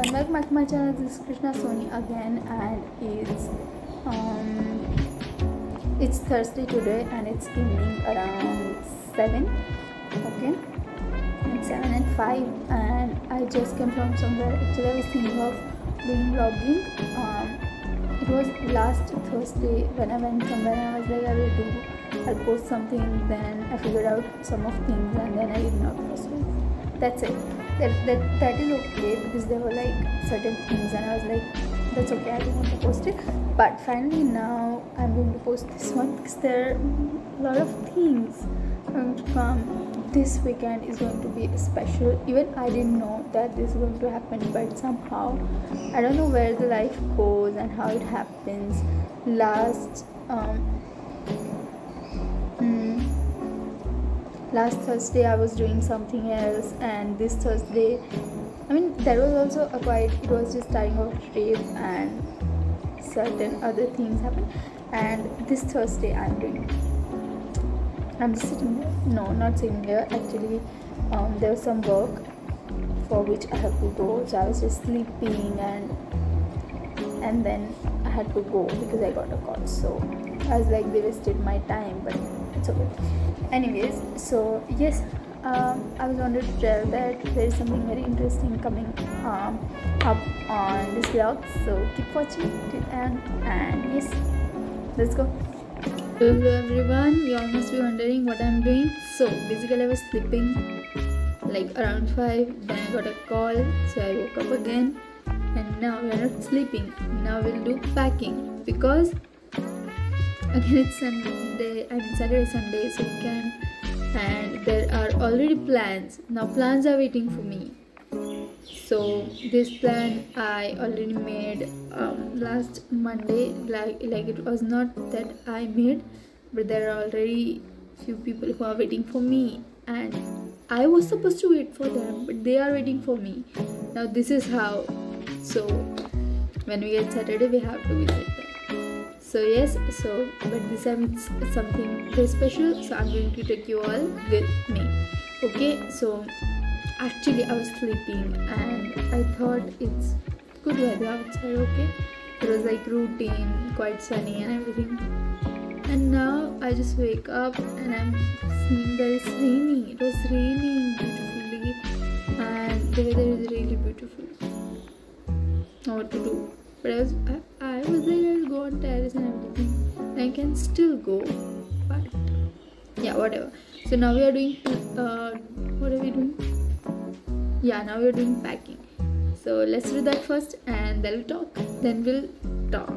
Welcome back to my channel. This is Krishna Soni again, and it's Thursday today, and it's evening around 7. Okay, it's 7 and 5, and I just came from somewhere. Actually, I was thinking of doing vlogging. It was last Thursday when I went somewhere, and I was like, I'll post something. Then I figured out some of things, and then I did not post it. That's it. That is okay, because there were like certain things and I was like, that's okay, I don't want to post it. But finally now I'm going to post this one, because there are a lot of things going to come. This weekend is going to be special. Even I didn't know that this is going to happen, but somehow I don't know where the life goes and how it happens. Last Thursday I was doing something else, and this Thursday, there was also it was just starting of a trip and certain other things happened. And this Thursday I'm just sitting there. No, not sitting there. Actually, there was some work for which I have to go, so I was just sleeping, and then I had to go because I got a call. So I was like, they wasted my time, but it's okay. Anyways, so yes, I was wanted to tell that there is something very interesting coming up on this vlog, so keep watching till end, and yes, let's go. Hello everyone, you all must be wondering what I'm doing. So basically I was sleeping like around 5, then I got a call, so I woke up again, and now we are not sleeping. Now we'll do packing, because again it's Saturday, Sunday, so weekend, and there are already plans. Now plans are waiting for me. So this plan I already made last Monday. Like it was not that I made, but there are already few people who are waiting for me, and I was supposed to wait for them, but they are waiting for me. Now this is how. So when we get Saturday, we have to visit them. So yes, but this time it's something very special, so I'm going to take you all with me. Okay, so actually I was sleeping and I thought it's good weather outside. Okay, it was like routine, quite sunny and everything, and now I just wake up and I'm seeing that it's raining. It was raining beautifully, and the weather is really beautiful. Now what to do? But I was like, I'll go on terrace and everything. I can still go, but yeah, whatever. So now we are doing what are we doing? Yeah, now we are doing packing. So let's do that first, and then we'll talk.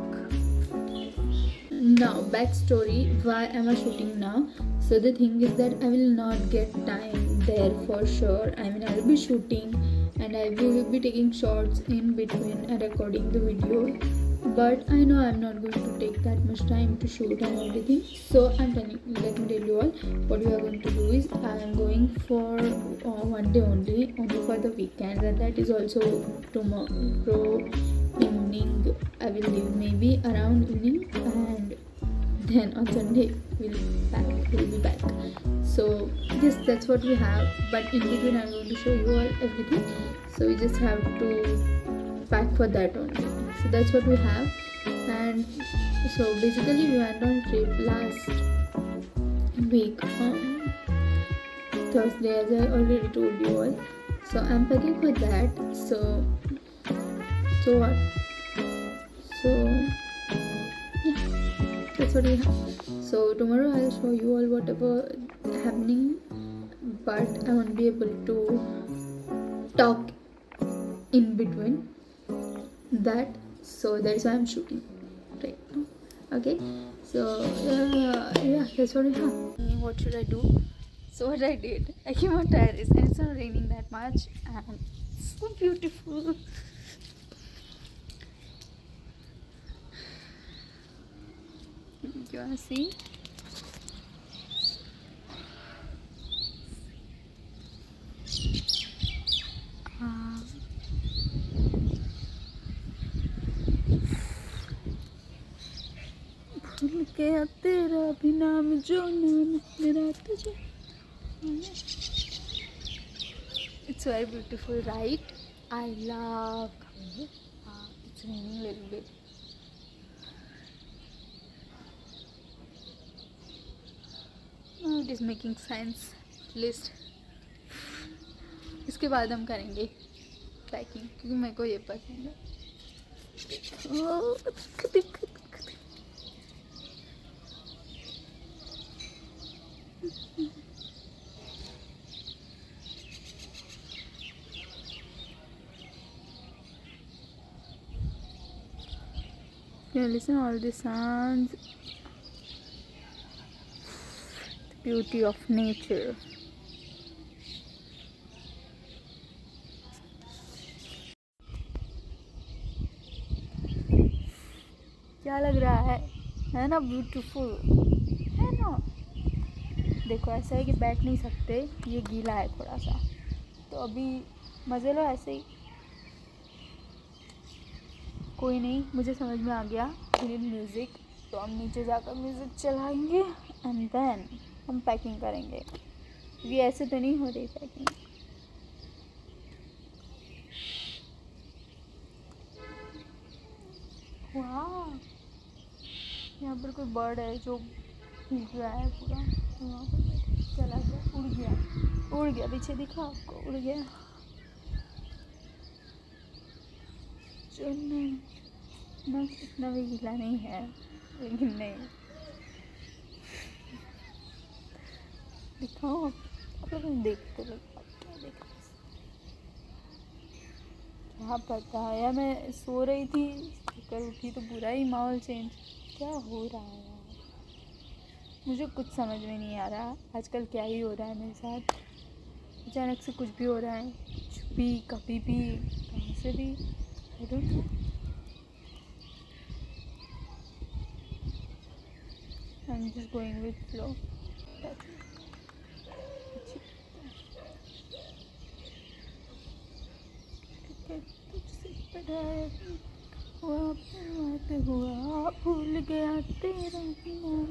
Now backstory, why am I shooting now? So the thing is that I will not get time there for sure. I will be shooting, and I will be taking shots in between and recording the video, but I know I'm not going to take that much time to shoot and everything. So let me tell you all what we are going to do is, I am going for one day only for the weekend, and that is also tomorrow evening. I will leave maybe around evening, and then on Sunday we'll be back. So yes, that's what we have, but in between I'm going to show you all everything, so we just have to pack for that only. So that's what we have. And so basically we went on a trip last week on Thursday, as I already told you all. So I'm packing for that. So what? So yeah, that's what we have. So tomorrow I'll show you all whatever happening, but I won't be able to talk in between that, so that's why I'm shooting right now. Okay, so yeah, that's what we have. What should I do? So what I did, I came on terrace, and it's not raining that much, and it's so beautiful. You wanna see? भूल गया तेरा भी नाम जो नाम मेरा तुझे. It's very beautiful, right? I love It's raining a little bit. Oh, it is making sense. List. इसके बाद हम करेंगे पैकिंग क्योंकि मेरे को ये पसंद है. You listen all the sounds, the beauty of nature. क्या लग रहा है ना, ब्यूटीफुल है ना. देखो ऐसा है कि बैठ नहीं सकते, ये गीला है थोड़ा सा, तो अभी मज़े लो ऐसे ही. कोई नहीं, मुझे समझ में आ गया. वी नीड म्यूज़िक, तो हम नीचे जाकर म्यूज़िक चलाएंगे एंड देन हम पैकिंग करेंगे. ये ऐसे तो नहीं हो रही पैकिंग. वाह, यहाँ पर कोई बर्ड है जो हिल रहा है पूरा. वहाँ पर चला गया, उड़ गया. पीछे दिखा आपको, उड़ गया. जो ना इतना भी गीला नहीं है, लेकिन नहीं दिखाओ आप लोग. देखते लोग क्या देख रहे, क्या पता है. मैं सो रही थी, कर उठी तो पूरा ही माहौल चेंज. क्या हो रहा है यार, मुझे कुछ समझ में नहीं आ रहा आजकल क्या ही हो रहा है मेरे साथ. अचानक से कुछ भी हो रहा है, कुछ भी, कभी भी, कहाँ से भी. I don't know. I'm just going with flow. हुआ भूल गया तेरा नाम.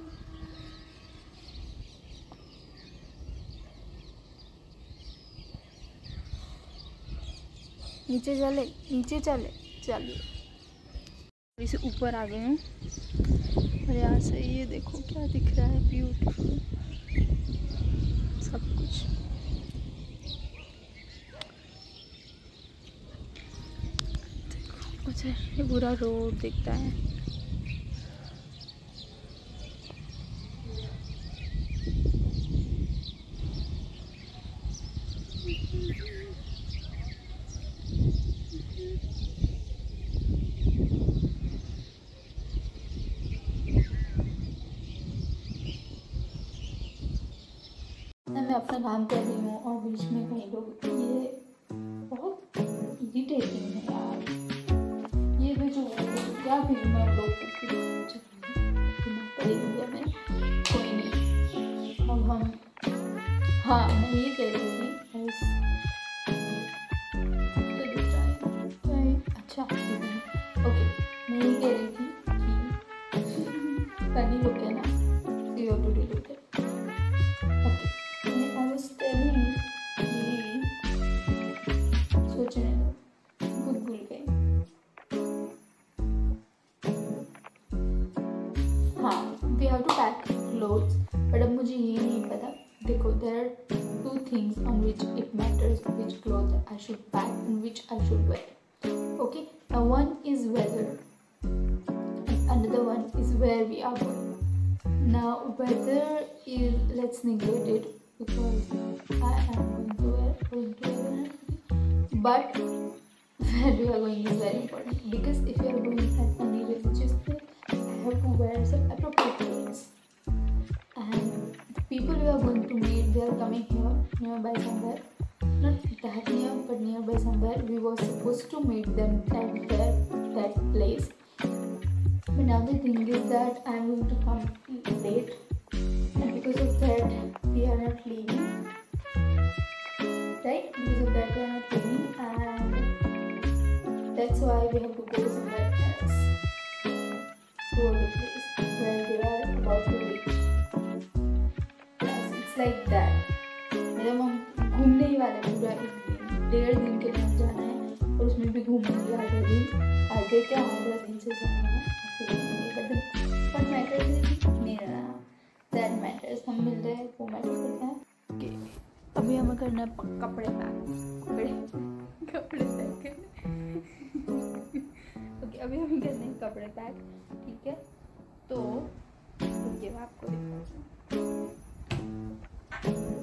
नीचे चले. इसे ऊपर आ गए हूँ और यहाँ से ये देखो क्या दिख रहा है, ब्यूटीफुल सब कुछ. देखो उधर ये पूरा रोड दिखता है. मैं अपना काम कर रही हूँ और बीच में कई लोग, ये बहुत इरिटेटिंग है यार. ये भी जो क्या भी मैं लोग में कोई नहीं. अब हम, हाँ मैं ये कह रही थी अच्छा ओके, मैं ये कह रही थी कि फनी लोग है ना, see how to do it. We have to pack clothes, but अब मुझे ये नहीं पता. देखो, there are two things on which it matters which clothes I should pack and which I should wear. Okay, now one is weather and another one is where we are going. Now weather is, let's neglect it because I am going to wear, but where we are going is very important, because if you are going at any religious place, I have to wear some appropriate clothes. And the people we are going to meet, they are coming here nearby somewhere, not that near but nearby somewhere. We were supposed to meet them at that place, but now the thing is that I am going to come late, and because of that we are not leaving, right? Because of that we are not leaving, and that's why we have to go somewhere else, to the place where they are about to reach. Yes, it's like that. मतलब हम घूमने ही वाले पूरा 1.5 दिन के लिए जाना है, और उसमें भी घूमेंगे आधे देख के हमारा दिन से समझना बट मैटर नहीं रहा, दैट मैटर्स। हम मिल रहे हैं वो मैटर करता है। ओके, अभी हमें करना है कपड़े पैक, कपड़े पैक करने। ओके, अभी हमें करने हैं कपड़े पैक, ठीक है। तो ये मैं आपको दिखाती हूँ।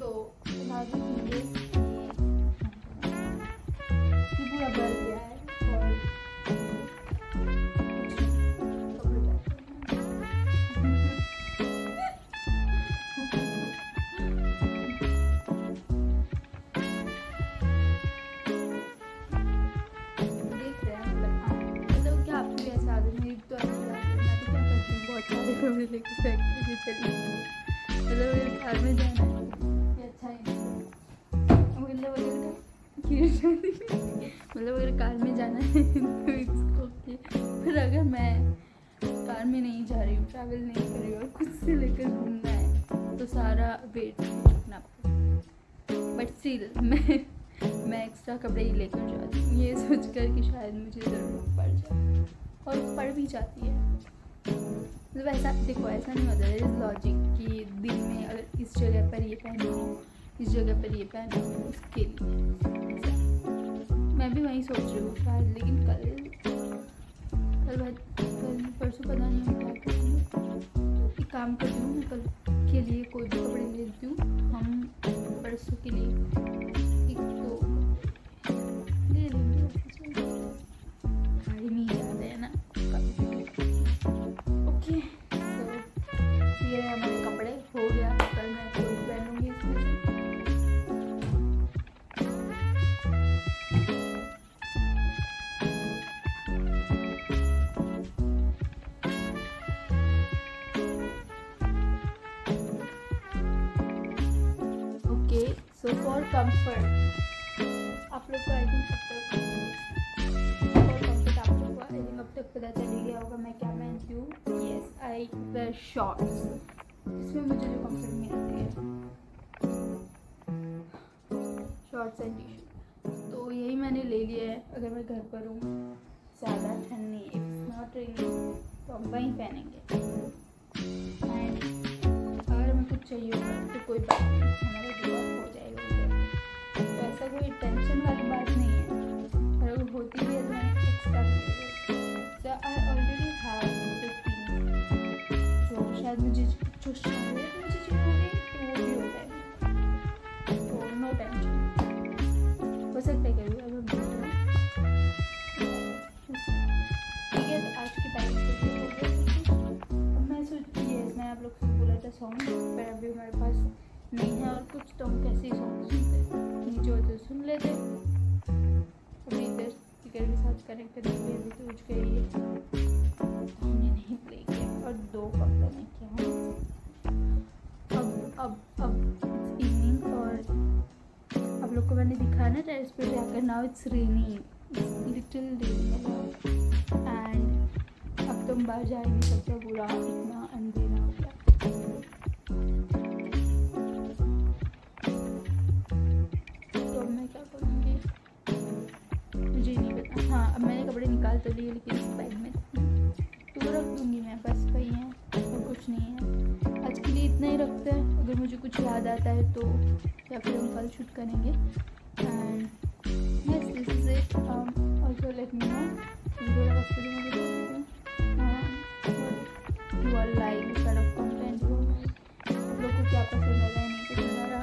तो ये पूरा भर गया है और कपड़े लेके फेंक के चली, मतलब मेरे कार में जाना है, ये अच्छा ही नहीं, मतलब अगर कार में जाना है तो इट्स ओके। फिर अगर मैं कार में नहीं जा रही हूँ, ट्रैवल नहीं कर रही हूँ और खुद से लेकर घूमना है तो सारा वेट रखना पड़ेगा। बट स्टिल मैं एक्स्ट्रा कपड़े ही लेकर जाती हूँ, ये सोचकर कि शायद मुझे ज़रूरत पड़ जाए, और पड़ भी जाती है। मतलब ऐसा देखो, ऐसा नहीं होता है लॉजिक कि दिन में अगर इस जगह पर ये पहनो, इस जगह पर ये पहनो, उसके लिए ऐसा मैं भी वही सोच रही हूँ शायद। लेकिन कल परसों पता नहीं क्या करूँगी। एक काम करती हूँ, मैं कल के लिए कोई भी कपड़े ले लेती हूँ, हम परसों के लिए एक तो ले लेंगे, गाड़ी में ही जाते हैं ना। ओके, तो ये हमारे कपड़े हो गया, कल मैं कोई पहनूंगी इसमें से। ओके, सो फॉर कंफर्ट आप लोग को आई थिंक अब तक पता चल ही गया होगा मैं क्या पहनती हूँ। यस, आई वेयर शॉर्ट्स, इसमें मुझे जो कंफर्ट मिलती है, शॉर्ट्स एंड टी शर्ट। तो यही मैंने ले लिया है। अगर मैं घर पर हूँ, ज़्यादा ठंड नहीं है, इट्स नॉट रेनिंग, तो हम वहीं पहनेंगे। एंड अगर हमें कुछ चाहिए होगा तो कोई बात नहीं, हमारा जुगाड़ हो जाएगा उधर। तो ऐसा कोई टेंशन वाली बात नहीं है, अगर होती भी है तो मैंने extra So I already have the things, तो शायद मुझे जो चाहिए मुझे चाहिए तो वो भी हो जाएगा, तो नो टेंशन। हो सकता है कभी अब ठीक है। तो आज की पैकिंग हो गया कुछ। अब मैं सोचती है, मैं आप लोग से बोला था सॉन्ग, पर अभी हमारे पास नहीं है और कुछ, तो हम कैसे ही सॉन्ग सुनते, नीचे होते सुन लेते। अभी इधर स्पीकर के साथ कनेक्ट करने के लिए अभी तो उठ गई है, हमने नहीं प्ले किया और 2 कपड़े में किया। अब इवनिंग, और आप लोग को मैंने दिखाया ना टेरेस पे जाकर, now it's raining, little raining and अब तुम बाहर जा ही नहीं सकते, पूरा इतना अंधेरा हो गया। तो अब मैं क्या करूँगी मुझे नहीं पता। हाँ, अब मैंने कपड़े निकाल तो लिए, लेकिन इस बैग में तो रख दूँगी मैं, बस वही है और कुछ नहीं है। आज के लिए इतना ही रखते हैं, अगर मुझे कुछ याद आता है तो, या फिर हम कल शूट करेंगे। And yes, this is it. Also let me know you are like this kind of content, आप लोग को क्या पसंद आ रहा है, नहीं पसंद आ रहा।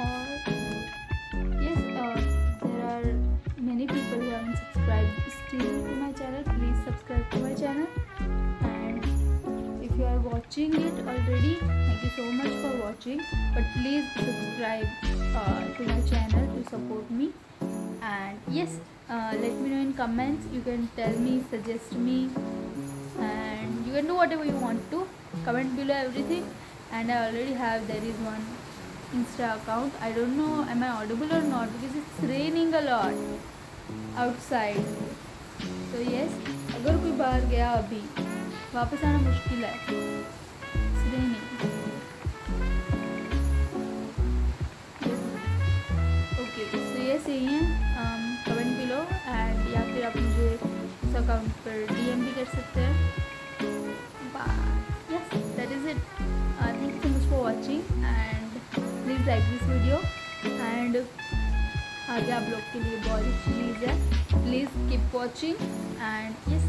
और yes, there are many people who haven't subscribed still to my channel. Please subscribe to my channel, and if you are watching it already, thank you so much for watching, but please subscribe to my channel to support me. And yes, let me know in comments, you can tell me, suggest me, and you can do whatever you want to, comment below everything. And I already have, there is one Insta account. I don't know am I audible or not because it's raining a lot outside. So yes, अगर कोई बाहर गया अभी, वापस आना मुश्किल है, it's raining. Okay, so yes, यही है, कमेंट बिलो, एंड या फिर आप मुझे अकाउंट पर DM भी कर सकते हैं। Yes, that is it. Thank you so much for watching and please like this video and आगे आप लोग के लिए बहुत अच्छी चीज़ है, please keep watching and yes.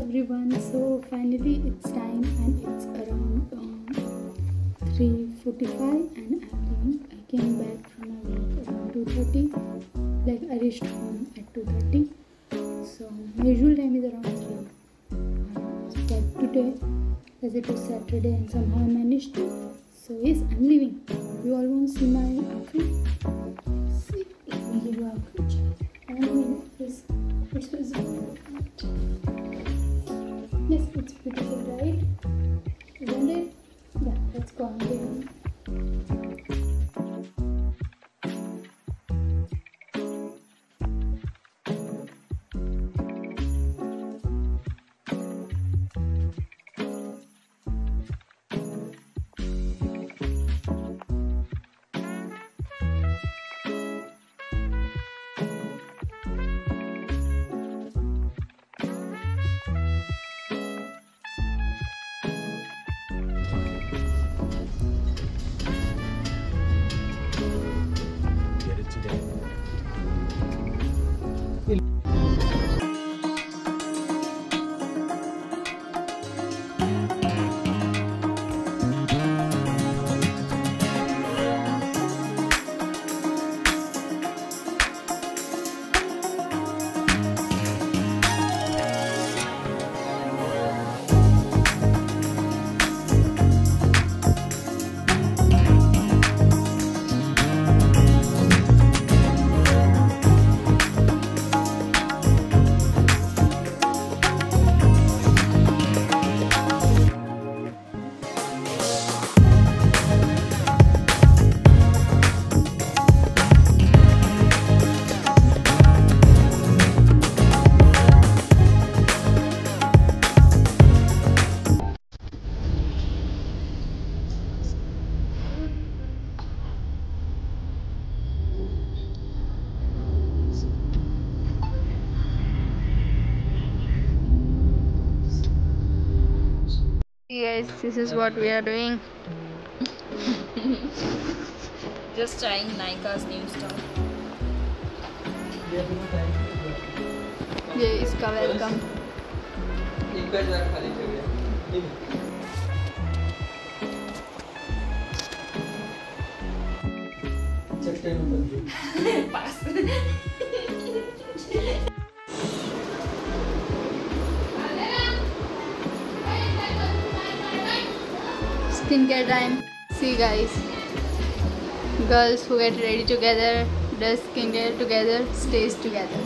Everyone, so finally it's time and it's around 3:45 and I came back from my work around 2:30. Like I reached home at 2:30. So my usual time is around 3. But today, as it was Saturday and somehow I managed to. So yes, I'm leaving. You all want to see my outfit? See, let me give you outfit. I don't know if it's visible. Yes, it's beautiful, right? Isn't it? Yeah, let's go on there. Guys, this is what we are doing. Just trying Nika's new stuff. ये इसका welcome. Skincare time. See guys, girls who get ready together, does skincare together, stays together.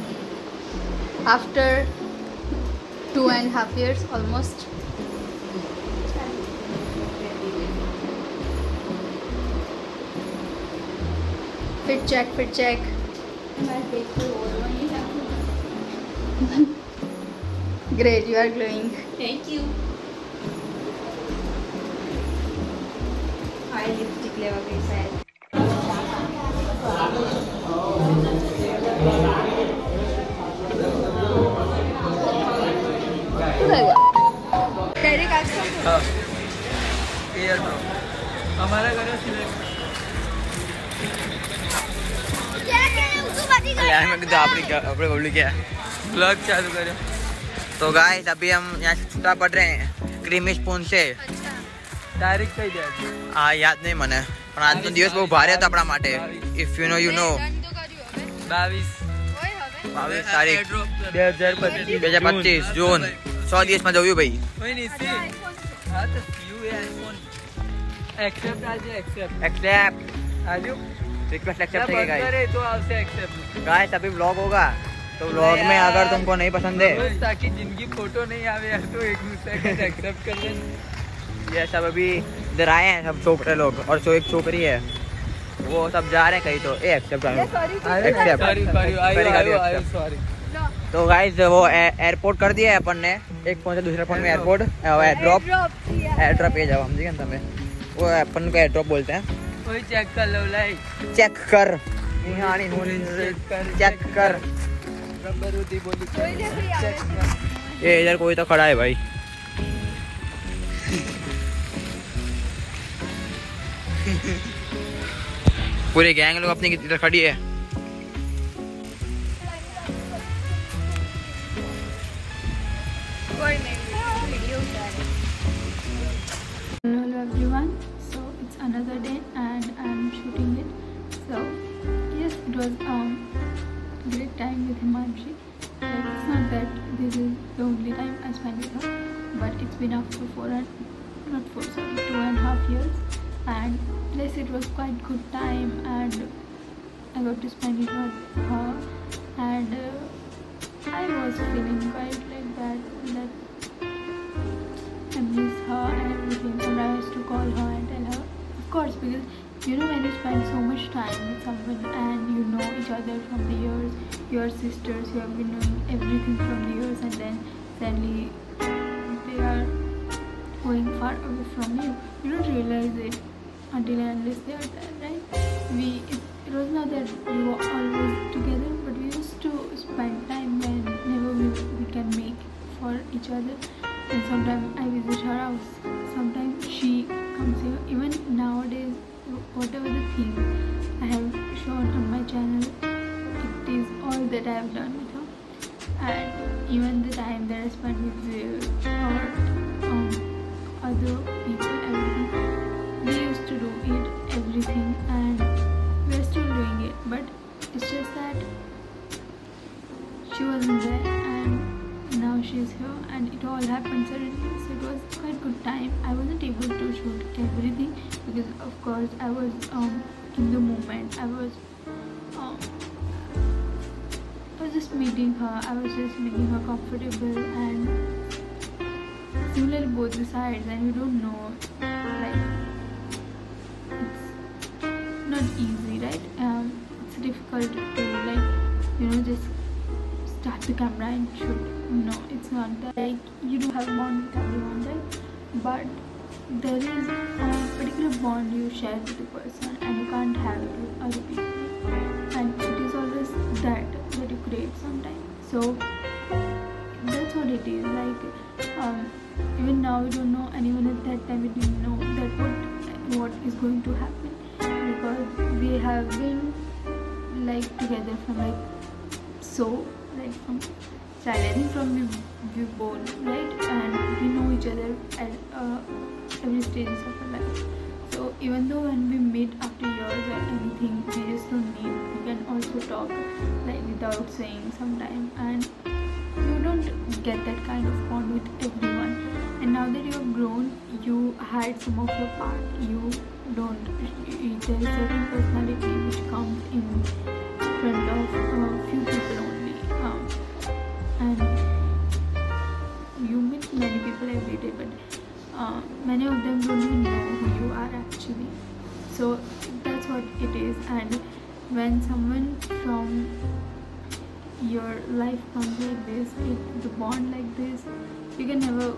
After 2.5 years almost. Fit check. Great, you are glowing. Thank you. I lipstick लेवा गई शायद। Direct आज हाँ air drop हमारा घर यार मैं तो आपने बोली क्या ब्लॉग चालू करें। तो गाइस अभी हम यहाँ से छुट्टा पड़ रहे हैं क्रीमी स्पून से। तारीख कई जाए हाँ याद नहीं મને પણ આજનો દિવસ બહુ ભારે હતો આપણા માટે। ઇફ યુ નો 22 તારીખ 2025 જૂન 100 દિવસમાં જવું ભાઈ। रिक्वेस्ट एक्सेप्ट है गाइस। अभी व्लॉग होगा तो व्लॉग में अगर तुमको नहीं पसंद है ताकि जिनकी फोटो नहीं आवे तो एक दूसरे को एक्सेप्ट कर लें। ये सब अभी इधर आए हैं सब छोकरे लोग और जो एक छोकरी है वो सब जा रहे हैं कहीं तो एक्सेप्ट। तो गाइस वो एयरपोर्ट कर दिया है अपन ने, एक फोन से दूसरे फोन में एयरपोर्ट एयरड्रॉप ये जाओ समझिए ना तुम्हें वो अपन को एयरड्रॉप बोलते हैं। कोई चेक कर लो लाइक चेक कर चेक कर ये इधर कोई तो खड़ा है भाई। पूरी गैंग लोग अपनी इधर खड़ी है। Hello everyone, so it's another day and I'm shooting it. So yes, it was great time with Himanshi. Like, it's not that this is the only time I spent with her, but it's been after 2.5 years, and yes, it was quite good time and I got to spend it with her, and I was feeling quite like that I miss her and everything, and I used to call her and tell her, of course, because you know when you spend so much time with someone and you know each other from the years, your sisters, you have been knowing everything from the years, and then suddenly they are going far away from you. You don't realize it until and unless they are there, right? It was not that we were always together, but we used to spend time whenever we can make for each other. And sometimes I visit her house, sometimes she comes here. Even nowadays, whatever the thing I have shown on my channel, it is all that I have done with her. And even the time that I spent with her other people, everything, we used to do it, everything, and we're still doing it, but it's just that she wasn't there and now she's here, and it all happened suddenly. So it was quite good time. I wasn't able to shoot everything because of course I was in the moment. I was just meeting her, I was just making her comfortable, and similarly both the sides, and you don't know, like, it's not easy, right? It's difficult to, like, you know, just start the camera and shoot. No, it's not that. Like, you do have a bond with everyone, right? But there is a particular bond you share with the person and you can't have it with other people, and it is always that you create sometimes. So that's what it is. Like, even now we don't know anyone. At that time we didn't know that what is going to happen, because we have been like together from from child. I think from we born, right? And we know each other at every stages of our life. So even though when we meet after years or anything, we just don't need. We can also talk like without saying sometime, and you don't get that kind of bond with everyone. And now that you have grown, you hide some of your part. You don't. There is certain personality which comes in front of few people only, and you meet many people every day, but many of them don't even know who you are actually. So that's what it is. And when someone from your life comes like this, the bond like this, you can never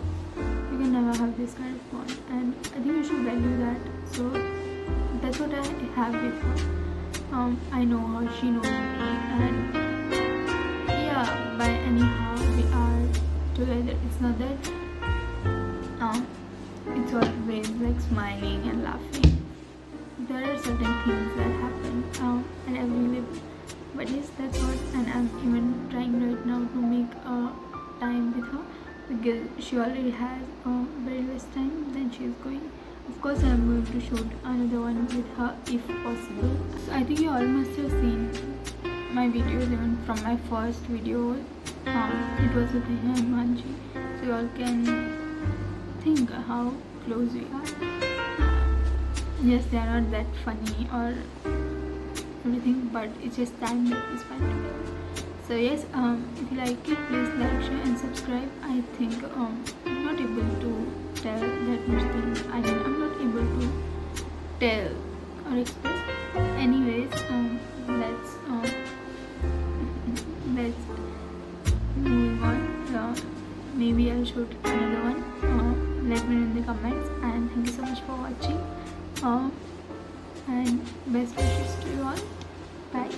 have this kind of bond, and I think you should value that. So that's what I have with her. I know her, she knows me, and yeah, by anyhow we are together. It's not that it's always like smiling and laughing. There are certain things that happen at every level, but yes, that's what. And I'm even trying right now to make time with her, because she already has very less time than she is going. Of course I'm going to shoot another one with her if possible. So I think you all must have seen my videos, even from my first video, it was with Himanshi, so you all can think how close we are. Yes, they are not that funny or everything, but it's just time that we spend together. So yes, if you like it, please like, share and subscribe. I think I'm not able to tell that much things. I'm not able to tell or express. Anyways, let's move on. Maybe I'll shoot another one. Let me know in the comments, and thank you so much for watching, and best wishes to you all. Bye.